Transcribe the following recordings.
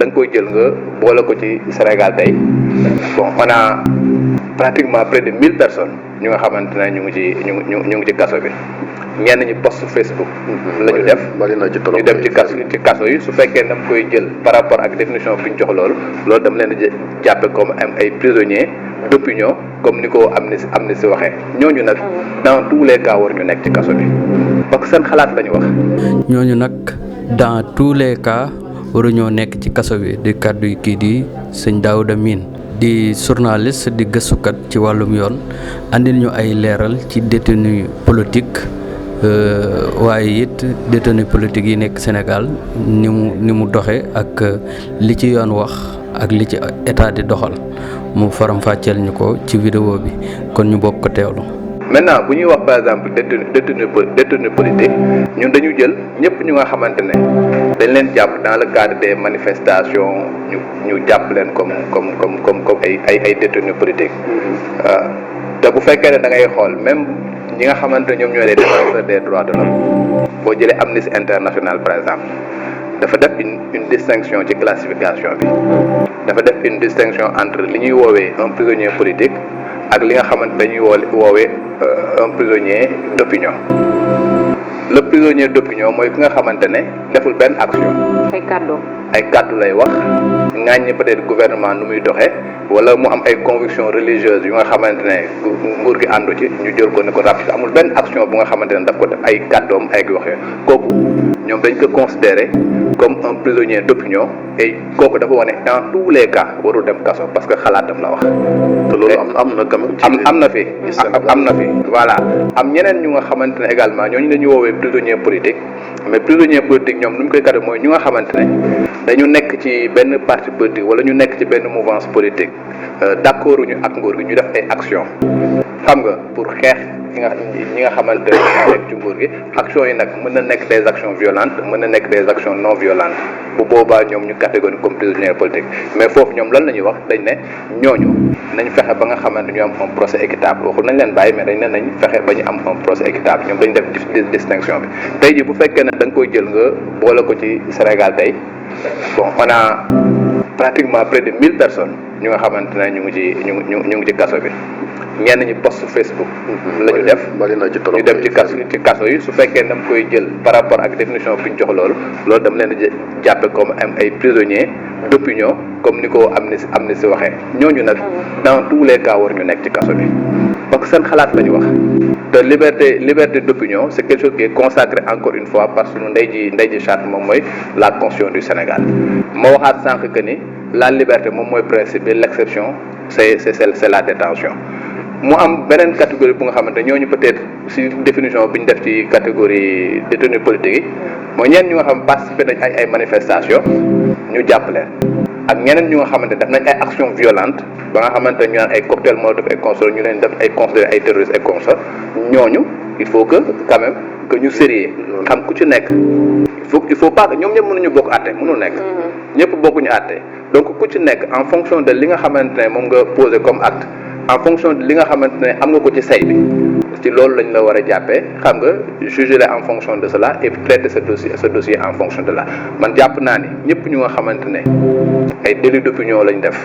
da nga koy jël nga boole ko ci Sénégal tey bon on a pratiquement près de 1000 personnes ñu nga xamante ne ñu ngi ci kaso bi ñenn ñi post Facebook la ñu def ñu dem ci kaso yi su fekkee dama koy jël par rapport ak définition bi ñu jox loolu dama leen di jàppe comme ay prisonniers d'opinion comme ni ko Amnesty waxee ñooñu nag dans tous les cas war ñu nekk ci kaso bi parce que seen xalaat la ñu wax. ñooñu nag dans tous les cas waruñoo nekk ci kaso bi di kàddu yi kii di sëñ Daouda Mine di journaliste di gëstukat ci wàllum yoon andil ñu ay leeral ci détenu politique waaye it détenu politique yi nekk Sénégal ni mu doxe ak li ci yoon wax ak li ci état di doxal mu faram fàcceel ñu ko ci vidéo bi kon ñu bokk ko teewlu. maintenant bu ñuy wax par exemple détenu politique ñun dañu jël ñëpp ñu nga xamante ne dañ leen jàpp dans le cadre des manifestations ñu jàpp leen comme ay détenus politiques te bu fekkee ne da ngay xool même ñi nga xamante ne ñoom ñooy les défenseurs des droits de l'homme boo jëlee Amnesty International par exemple dafa def une distinction ci classification bi dafa def une distinction entre li ñuy woowee un prisonnier politique ak li nga xamante dañuy woowee un prisonnier d'opinion. Le prisonnier d'opinion mooy ki nga xamante ne deful benn action. ay kàddu lay wax ŋàññi peut-être gouvernement nu muy doxee wala mu am ay convictions religieuses yu nga xamante ne nguur gi àndu ci ñu jël ko ne ko ràpp amul benn action bu nga xamante ne daf ko def ay kàddoom ay wax kooku ñoom dañ ko considérer comme un prisonnier d'opinion et kooku dafa wane dans tous les cas warul dem kaso parce que xalaatam la wax. te loolu am na quand même. am na fi voilà am ñeneen ñu nga xamante ne également ñooñu la ñu woowee prisonnier politique mais prisonnier politique ñoom nu mu koy kat mooy ñu nga xamante ne dañu nekk ci benn parti politique wala ñu nekk ci benn mouvance politique d'accord ñu ak nguur gi ñu def ay action xam nga pour xeex ñi nga xamante ne ñoo nekk ci nguur gi action yi nag mën na nekk des actions violentes mën na nekk des actions non violentes bu boobaa ñoom ñu catégorie comme prisonnier politique mais foofu ñoom lan la ñuy wax dañ ne ñooñu nañ fexe ba nga xamante ñu am un procès équitable waxul nañ leen bàyyi mais dañ ne nañ fexe ba ñu am un procès équitable ñoom dañ def distinction bi tey ji bu fekkee ne da nga koy jël nga boole ko ci Sénégal tey bon on a pratiquement près de 1000 personnes ñu nga xamante ne ñu ngi ci kaso bi ñenn ñi post Facebook la ñu def ñu dem ci kaso yi su fekkee dama koy jël par rapport ak définition bi ñu jox loolu dama leen di jàppe comme ay prisonniers d'opinion comme ni ko Amnesty waxee ñooñu nag dans tous les cas war ñu nekk ci kaso bi parce que seen xalaat la ñu wax te liberté d'opinion c'est quelque chose qui est consacré encore une fois parce que ndey ji charte moom mooy la constitution du Sénégal ma waxaat sànq que ni la liberté moom mooy principe bi l'exception c'est la détention mu am beneen catégorie bu nga xamante ñooñu peut-être ci définition bi ñu def ci catégorie détenu politique yi mooy ñenn ñu nga xam participer nañ ay manifestation ñu jàpp leen ak ñeneen ñu nga xamante def nañ ay actions violentes ba nga xamante ñu naan ay cocktail molotov ay consorts ñu leen def ay considéré ay terroristes ay consorts ñooñu il faut que quand même que ñu sérieux xam ku ci nekk il faut pas que ñoom ñëpp mënuñu bokk àtte mënul nekk ñëpp bokkuñu àtte donc ku ci nekk en fonction de li nga xamante ne moom nga posé comme acte en fonction de li nga xamante ne am nga ko ci say bi ci loolu lañ la war a jàppee xam nga juger la en fonction de cela et traiter ce dossier en fonction de là man jàpp naa ni ñëpp ñu nga xamante ne ay délit d'opinion lañ def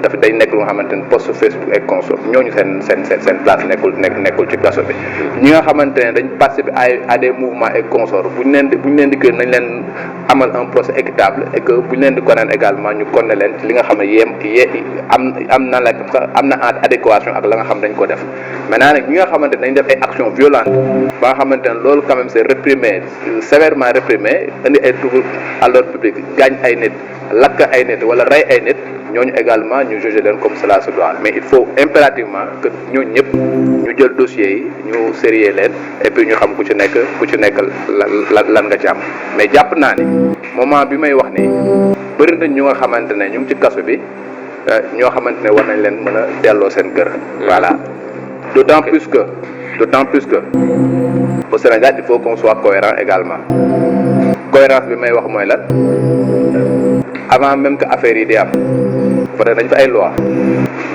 dafa day nekk lu nga xamante ne post Facebook et consort ñooñu seen place nekkul ci kaso bi ñi nga xamante ne dañ participer à des mouvements et consorts bu ñu leen di kër nañ leen amal un procès équitable et que bu ñu leen di condamner également ñu condamner leen ci li nga xam ne am na adéquation ak la nga xam dañ ko def maintenant nag ñi nga xamante dañ def ay actions violentes ba nga xamante ne loolu quand même c'est réprimé sévèrement réprimé indi ay trouble à l'ordre public gaañ ay nit lakk ay nit wala rey ay nit ñooñu également ñu juger leen comme cela se doit mais il faut impérativement que ñooñu ñëpp ñu jël dossiers yi ñu sérieux leen et puis ñu xam ku ci nekk lan nga ci am mais jàpp naa ni moment bi may wax nii bëri nañ ñu nga xamante ne ñu ngi ci kaso bi ñoo xamante ne war nañ leen mën a delloo seen kër voilà d'autant plus que au Sénégal il faut qu'on soit cohérent également cohérence bi may wax mooy lan avant même que affaire yi di am peut-être dañ fa ay loi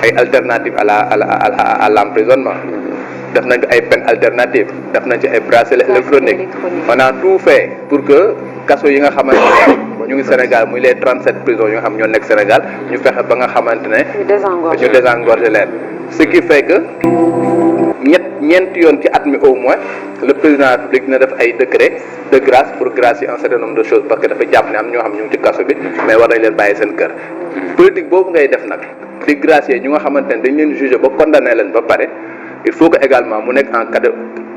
ay alternatives à l'emprisonnement def nañ ay peine alternative def nañ ci ay bracelet électronique on a tout fait pour que kaso yi nga xamante ne ñu ngi Sénégal muy les 37 prisons yi nga xam ñoo nekk Sénégal ñu fexe ba nga xamante ne ñu désengorger leen ce qui fait que ñeenti yoon ci at mi au moins le président de la République dina def ay décret de grâce pour gracier un certain nombre de choses parce que dafa jàpp ne am ñoo xam ñu ngi ci kaso bi mais war nañ leen bàyyi seen kër politique boobu ngay def nag di gracier ñu nga xamante ne dañ leen jugé ba condamné leen ba pare il faut que également mu nekk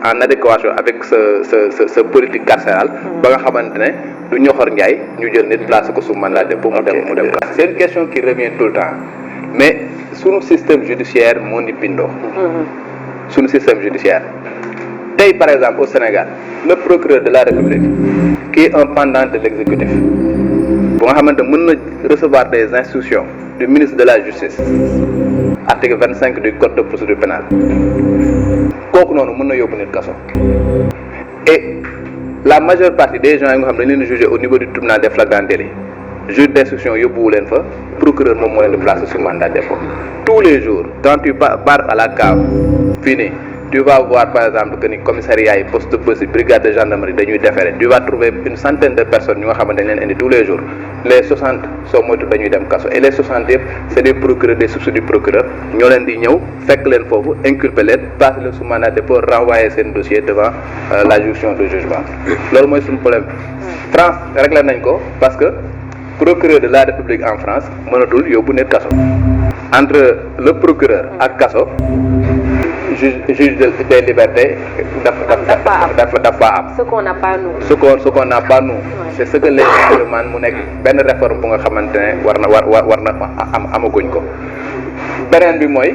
en adéquation avec ce politique carcérale ba nga xamante ne du ñoxor njaay ñu jël nit placé ko sous mandat de dépôt mu dem c'est une question qui revient tout le temps mais sunu système judiciaire moo ni bindoo sunu système judiciaire tey par exemple au Sénégal le procureur de la République qui est un pendant de l'exécutif bu nga xamante mën na recevoir des instructions du ministre de la Justice article 25 du code de procédure pénale kooku noonu mën na yóbbu nit kaso et la majeure partie des gens yi nga xam dañ leen di juger au niveau du tribunal des flagrants délits juge d'instruction yóbbuwu leen fa procureur moom moo leen di placer sous mandat de dépôt tous les jours quand tu pars à la cave fii nii tu vas voir par exemple que ni commissariat yi poste de police brigade de gendarmerie dañuy déférer tu vas trouver une centaine de personnes ñu nga xamante dañ leen indi tous les jours les 60 soo moytu dañuy dem kaso et les 60 yëpp c'est des procureurs des substituts procureurs ñoo leen di ñëw fekk leen foofu inculper leen passer leen sous mandat de dépôt renvoyer seen dossier devant la juridiction de jugement loolu mooy suñu problème France réglé nañ ko parce que procureur de la République en France mënatul yóbbu nit kaso entre le procureur ak kaso juge des libertés dafa am ce qu'on n'a pas nous ce qu'on n'a pas nous c'est ce que les demandent mu nekk benn réforme bu nga xamante ne war na amaguñ ko beneen bi mooy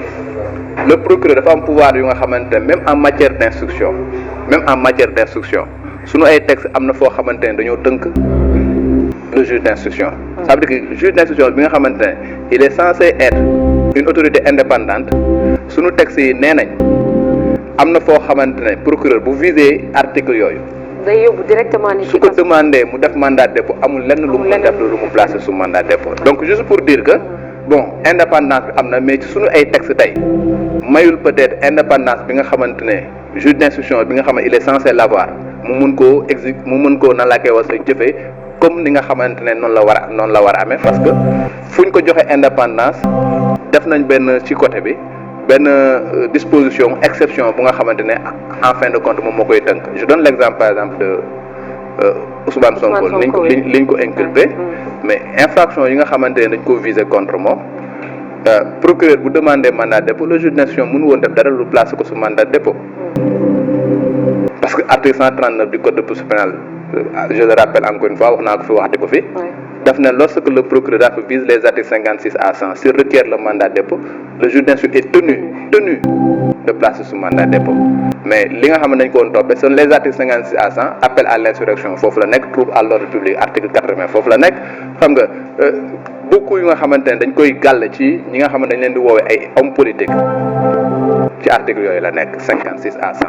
le procureur dafa am pouvoir yu nga xamante ne même en matière d'instruction suñu ay texte am na foo xamante ne dañoo tënk le juge d'instruction ça veut dire que juge d'instruction bi nga xamante ne il est censé être une autorité indépendante suñu texte yi nee nañ am na foo xamante ne procureur bu visé article yooyu day yóbbu directement ni su ko demandé mu def mandat de dépôt amul lenn lu mu def lu mu placé sous mandat de dépôt donc juste pour dire que bon indépendance bi am na mais ci suñu ay texte tey mayul peut-être indépendance bi nga xamante ne juge d'instruction bi nga xam ne il est censé l'avoir mu mun koo nan laa koy wax sa jëfee comme ni nga xamante ne noonu la war a amee parce que fu ñu ko joxe indépendance def nañ benn ci côté bi benn disposition exception bu nga xamante ne en fin de compte moom moo koy tënk je donne l'exemple par exemple de Ousmane Sonko liñ ko inculpé mais infraction yi nga xamante ne dañ ko viser contre moom procureur bu demandé mandat de dépôt le juge d'instruction mënu woon def dara lu placer ko sous mandat de dépôt parce que article 139 du code de procédure pénale je le rappelle encore une fois wax naa ko fi waxati ko fi daf ne lorsque le procureur dafa vise les articles 56 à 100 s'il requiert le mandat de dépôt le juge d'instruction est tenu de placer sous mandat de dépôt mais li nga xam ne dañ ko woon toppee sont les articles 56 à 100 appel à l'insurrection foofu la nekk trouble à l'ordre public article 80 foofu la nekk xam nga beaucoup yu nga xamante ne dañ koy gàll ci ñi nga xam ne dañ leen di woowee ay hommes politiques ci article yooyu la nekk 56 à 100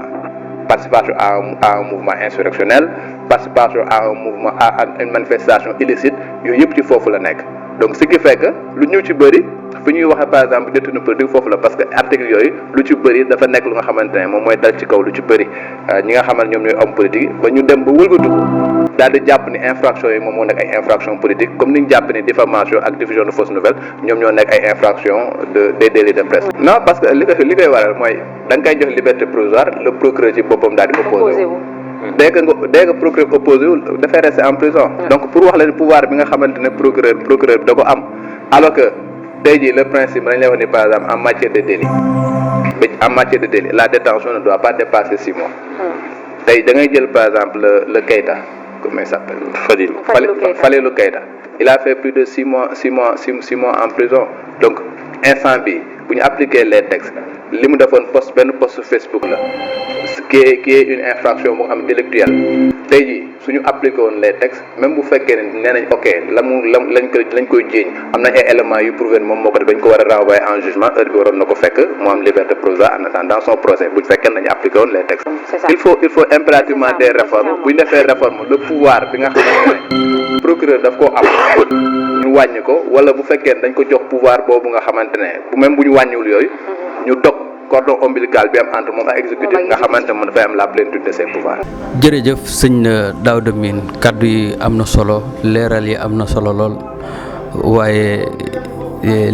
participation à un mouvement insurrectionnel participation à un mouvement à une manifestation illicite yooyu yëpp ci foofu la nekk donc ce qui fait que lu ñu ci bëri fi ñuy waxee par exemple détenu politique foofu la parce que article yooyu lu ci bëri dafa nekk lu nga xamante ne moom mooy dal ci kaw lu ci bëri ñi nga xamante ñoom ñooy homme politique ba ñu dem ba wëlbatiku daal di jàpp ni infraction yi moom moo nekk ay infraction politique comme ni ñu jàpp ni diffamation ak diffusion de fausses nouvelles ñoom ñoo nekk ay infraction des délits de presse. non parce que li koy waral mooy da nga koy jox liberté provisoire le procureur ci boppam daal di opposé wu. dès que procureur opposé wu dafay rester en prison. donc pour wax leen pouvoir bi nga xamante ne procureur bi da ko am alors que tey jii le principe dañ lay wax ni par exemple en matière de délit la détention ne doit pas dépasser 6 mois. tey da ngay jël par exemple le Keïta comment il s'appelle Falilou Keïta il a fait plus de 6 mois en prison donc instant bi bu ñu appliquer les textes li mu defoon benn post Facebook la qui est une infraction boo xam délictuelle tey jii suñu appliqué woon les textes même bu fekkee ne nee nañ ok lañ koy jiiñ am na ay éléments yu prouvé moom moo ko def dañ ko war a renvoyer en jugement heure bi waroon na ko fekk mu am liberté provisoire en attendant son procès bu fekkee nañu appliqué woon les textes il faut impérativement des réformes bu ñu defee réforme le pouvoir bi nga xamante ne procureur daf koo am ñu wàññi ko wala bu fekkee ne dañ ko jox pouvoir boobu nga xamante ne bu même bu ñu wàññiwul yooyu ñu dog cordon ombilical bi am entre moom ak exécutif nga xamante ne moom dafay am la plénitude de ses pouvoirs. jërëjëf sëñ Daouda Mine kaddu yi am na solo leeral yi am na solo lool waaye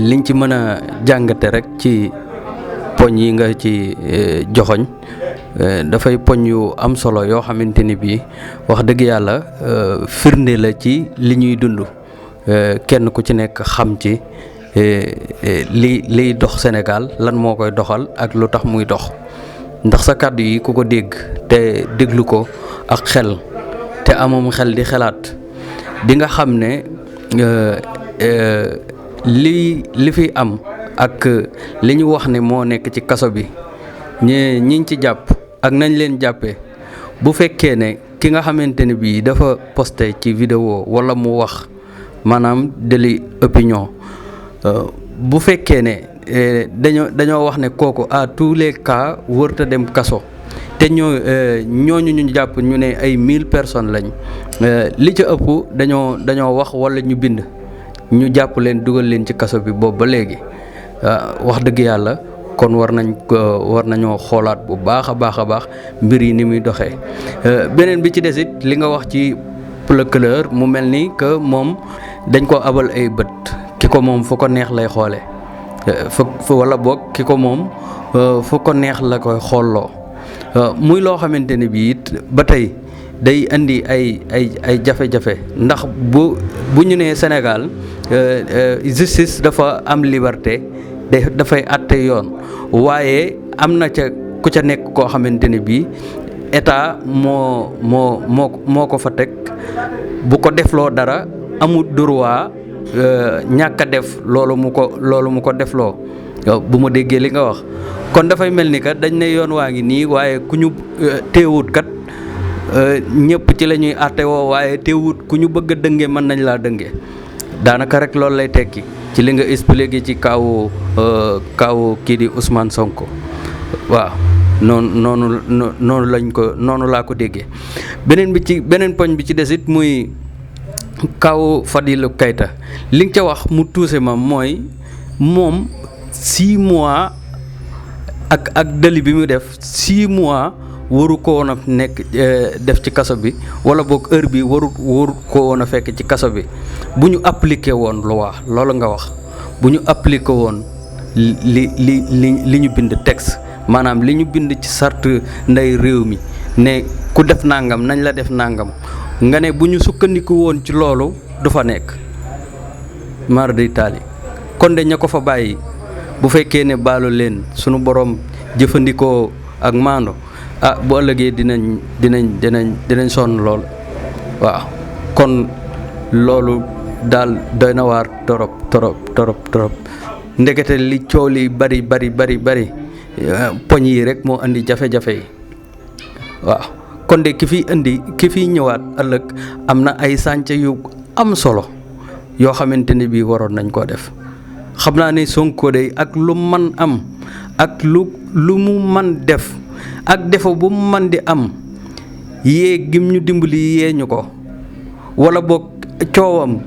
liñ ci mën a jàngate rek ci poñ yi nga ci joxoñ dafay poñ yu am solo yoo xamante ni bii wax dëgg yàlla firnde la ci li ñuy dund kenn ku ci nekk xam ci liy dox Sénégal lan moo koy doxal ak lu tax muy dox ndax sa kàddu yi ku ko dégg te déglu ko ak xel te amum xel di xelaat di nga xam ne li fi am ak li ñu wax ne moo nekk ci kaso bi ñiñ ci jàpp ak nañ leen jàppee bu fekkee ne ki nga xamante ne bii dafa posté ci vidéo wala mu wax maanaam délit opinion bu fekkee ne dañoo wax ne kooku à tous les cas wërta dem kaso te ñooñu ñu jàpp ñu ne ay 1000 personnes lañ li ca ëpp dañoo wax wala ñu bind ñu jàpp leen dugal leen ci kaso bi boobu ba léegi wax dëgg yàlla kon war nañoo xoolaat bu baax a baax mbir yi ni muy doxee beneen bi ci des it li nga wax ci procureur mu mel ni que moom dañ ko abal ay bët ki ko moom fu ko neex lay xoole wala boog ki ko moom fu ko neex la koy xoolloo muy loo xamante ne bii it ba tey day indi ay jafe-jafe ndax bu ñu nee Sénégal justice dafa am liberté dafay àtte yoon waaye am na ca ku ca nekk koo xamante ne bii état moo ko fa teg bu ko defloo dara amul droit ñàkk a def loolu mu ko defloo bu ma déggee li nga wax kon dafay mel ni kat dañ ne yoon waa ngi nii waaye ku ñu teewut kat ñëpp ci la ñuy àtte woo waaye teewut ku ñu bëgg a dënge mën nañ laa dënge daanaka rek loolu lay tekki ci li nga expliqué ci kaawu kii di Ousmane Sonko waaw noonu laa ko déggee beneen poñ bi ci desit muy kaawu Fadilou Keita li nga ca wax mu tuuse ma mooy moom 6 mois ak dëli bi mu def 6 mois waru ko woon a nekk def ci kaso bi wala boog heure bi waru ko woon a fekk ci kaso bi bu ñu appliqué woon loi loolu nga wax bu ñu appliqué woon li ñu bind texte maanaam li ñu bind ci charte ndey réew mi ne ku def nangam nañ la def nangam nga ne bu ñu sukkandiku woon ci loolu du fa nekk mar day taali kon de ña ko fa bàyyi bu fekkee ne baalu leen sunu borom jëfandikoo ak maando bu ëllëgee dinañ sonn lool waaw kon loolu daal doy na waar torop ndekete li coow li bari poñ yi rek moo indi jafe-jafe yi waaw kon de ki fiy ñëwaat ëllëg am na ay sànce yu am solo yoo xamante ne bii waroon nañ koo def xam naa ne Sonko de ak lu man am ak lu mu man def ak defo bu mu man di am yee gim ñu dimbali yee ñu ko wala boog coowam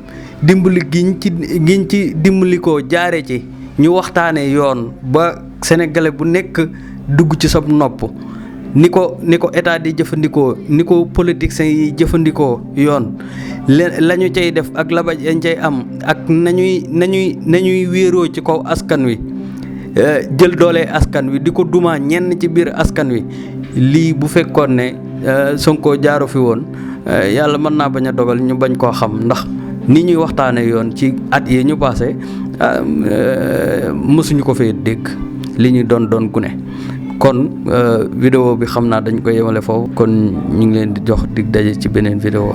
dimbali giñ ci dimbali ko jaare ci ñu waxtaanee yoon ba sénégalais bu nekk dugg ci sa nopp ni ko état di jëfandikoo ni ko politiciens yi jëfandikoo yoon la ñu cay def ak labaj yañ cay am ak nañuy wéeroo ci kaw askan wi jël doole askan wi di ko duma ñenn ci biir askan wi lii bu fekkoon ne Sonko jaaru fi woon yàlla mën naa bañ a dogal ñu bañ koo xam ndax ni ñuy waxtaane yoon ci at yi ñu passé mësuñu ko fee dégg li ñu doon gune kon vidéo bi xam naa dañ ko yemale foofu kon ñu ngi leen di jox dig daje ci beneen vidéo